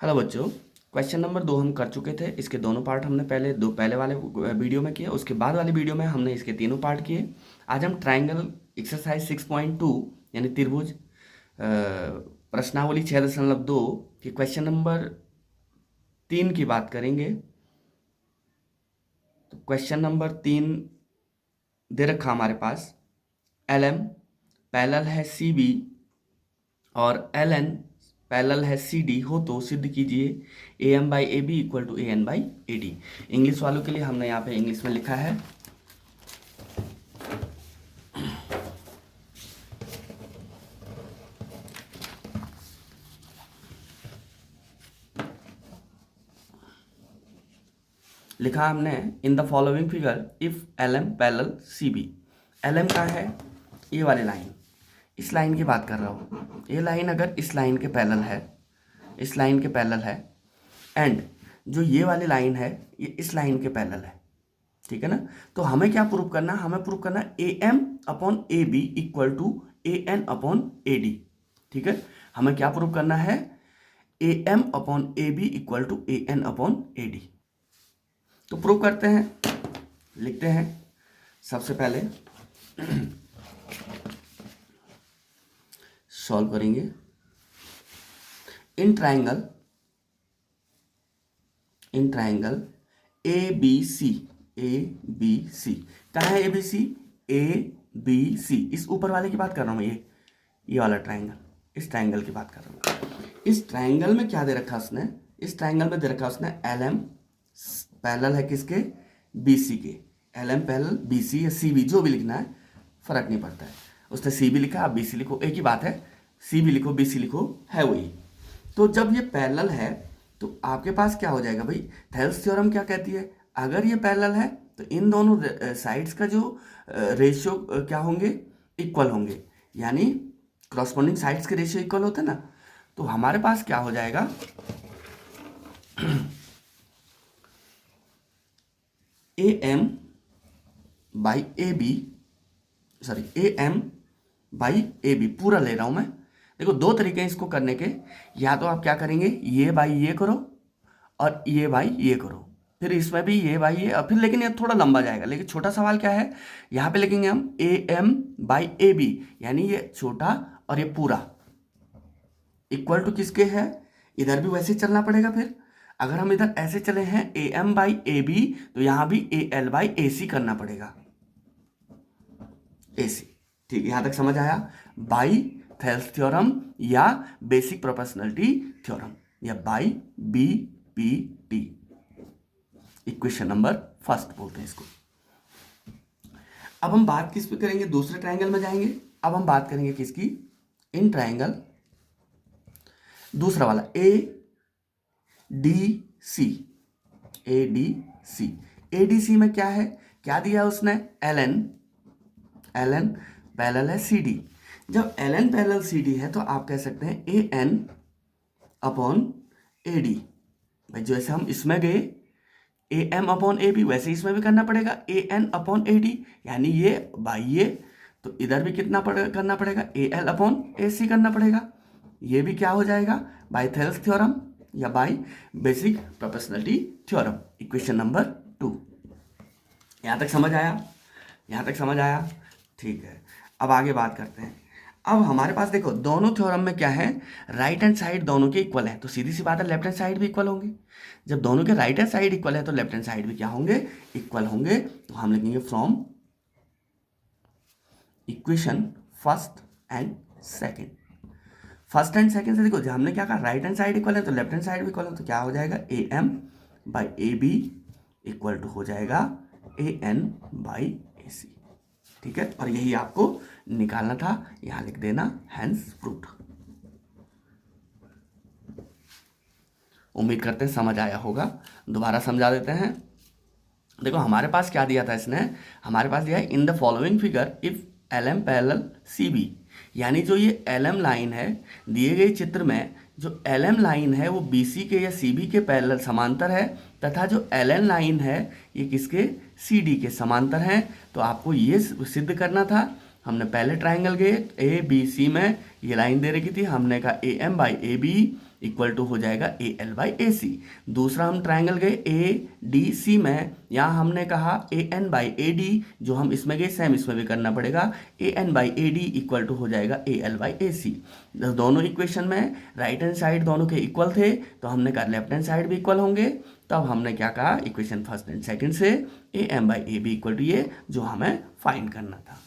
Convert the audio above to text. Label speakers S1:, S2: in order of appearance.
S1: Hello बच्चों, question number 2 हम कर चुके थे। इसके दोनों पार्ट हमने पहले वाले वीडियो में किए, उसके बाद वाले वीडियो में हमने इसके तीनों पार्ट किए। आज हम ट्राइंगल एक्सरसाइज 6.2 यानी त्रिभुज प्रश्नावली 6.2 के क्वेश्चन नंबर 3 की बात करेंगे। तो क्वेश्चन नंबर 3 दे रखा हमारे पास, LM पैरेलल है CB और LN पैरेलल है CD हो तो सिद्ध कीजिए AM by AB equal to AN by AD। English वालों के लिए हमने यहाँ पे इंग्लिश में लिखा है। लिखा हमने in the following figure if LM parallel CB। LM का है ये वाली लाइन, इस लाइन की बात कर रहा हूँ। ये लाइन अगर इस लाइन के पैरेलल है, इस लाइन के पैरेलल है, एंड जो ये वाली लाइन है ये इस लाइन के पैरेलल है, ठीक है ना। तो हमें क्या प्रूव करना है? हमें प्रूव करना है AM upon AB equal to AN upon AD। ठीक है, हमें क्या प्रूव करना है? AM upon AB equal to AN upon AD। तो प्रूव करते हैं, लिखते हैं। सबसे पहले सॉल्व करेंगे। इन ट्राइंगल ABC, कहाँ है ABC? ABC, इस ऊपर वाले की बात कर रहा हूँ। ये वाला ट्राइंगल, इस ट्राइंगल की बात कर रहा हूँ। इस ट्राइंगल में क्या दे रखा उसने? इस ट्राइंगल में दे रखा उसने LM पैरेलल है किसके? BC के। LM पैरेलल BC या CB, जो भी लिखना है फर्क नहीं पड़ता है। उसने CB लिखा, आप BC लिखो, एक ही बात है। CB लिखो, BC लिखो, है वही। तो जब ये पैरेलल है तो आपके पास क्या हो जाएगा भाई? थेल्स थ्योरम क्या कहती है? अगर ये पैरेलल है तो इन दोनों साइड्स का जो रेशियो क्या होंगे? इक्वल होंगे, यानी क्रॉसपोंडिंग साइड्स के रेशियो इक्वल होते हैं ना। तो हमारे पास क्या हो जाएगा? AM by AB, sorry AM by AB पूरा ले रहा हूं मैं। देखो दो तरीके हैं इसको करने के। या तो आप क्या करेंगे, ये बाई ये करो और ये बाई ये करो, फिर इसमें भी ये बाई ये, और फिर लेकिन ये थोड़ा लंबा जाएगा। लेकिन छोटा सवाल क्या है, यहाँ पे लिखेंगे हम AM बाई AB, यानी ये छोटा और ये पूरा इक्वल टू किसके है? इधर भी वैसे चलना पड़ेगा। फिर अगर हम इधर ऐसे चले हैं AM बाई AB, तो यहाँ भी AL बाई AC करना पड़ेगा, AC। ठीक, यहाँ तक समझ आया? बाई थेल्स थ्योरम या बेसिक प्रोपोर्शनलिटी थ्योरम, या by BPT, equation number first बोलते हैं इसको। अब हम बात किस पे करेंगे? दूसरे ट्रायंगल में जाएंगे। अब हम बात करेंगे किसकी? इन ट्रायंगल दूसरा वाला ADC में क्या है? क्या दिया उसने? LN पैरेलल है CD। जब LN पैरेलल CD है तो आप कह सकते हैं AN अपॉन AD। भाई जैसे हम इसमें गए AM अपॉन AB, वैसे इसमें भी करना पड़ेगा AN अपॉन AD, यानी ये बाई ये, तो इधर भी कितना करना पड़ेगा? AL अपॉन AC करना पड़ेगा। ये भी क्या हो जाएगा? बाई थेल्स थ्योरम या by basic proportionality theorem, equation number 2। यहाँ तक समझ आया? यहाँ तक समझ आया? ठीक है, अब आगे बात करते हैं। अब हमारे पास देखो दोनों थ्योरम में क्या है? राइट हैंड साइड दोनों के इक्वल है, तो सीधी सी बात है लेफ्ट हैंड साइड भी इक्वल होंगे। जब दोनों के राइट हैंड साइड इक्वल है तो लेफ्ट हैंड साइड भी क्या होंगे? इक्वल होंगे। तो हम लिखेंगे from equation first and second. First and second से देखो, जब हमने क्या कहा, राइट हैंड साइड इक्वल है तो लेफ्ट हैंड साइड भी इक्वल है, तो क्या हो जाएगा? AM by AB equal to हो जाएगा AN बाई AC। ठीक है, और यही आपको निकालना था, यहां लिख देना हैंस प्रूव्ड। उम्मीद करते हैं समझ आया होगा। दोबारा समझा देते हैं। देखो हमारे पास क्या दिया था इसने? हमारे पास दिया है in the following figure if LM parallel CB, यानी जो ये LM लाइन है दिए गए चित्र में, जो LM लाइन है वो BC के या CB के पैरेलल समांतर है, तथा जो LN लाइन है ये किसके? CD के समांतर है। तो आपको ये सिद्ध करना था। हमने पहले ट्राइंगल गए ABC में ये लाइन दे रखी थी, हमने कहा AM by AB equal to हो जाएगा ए एल बाई ए सी। दूसरा हम ट्राइंगल गए ए डी सी में, यहाँ हमने कहा A N by A D, जो हम इसमें गए सेम इसमें भी करना पड़ेगा, A N by A D equal to हो जाएगा ए एल बाई ए सी। दोनों इक्वेशन में राइट हैंड साइड दोनों के इक्वल थे तो हमने कहा लेफ्ट हैंड साइड भी इक्वल होंगे, तब हमने क्या कहा इक्वेशन फर्स्ट एंड सेकंड से A M by A B equal to ये जो हमें फाइंड करना था।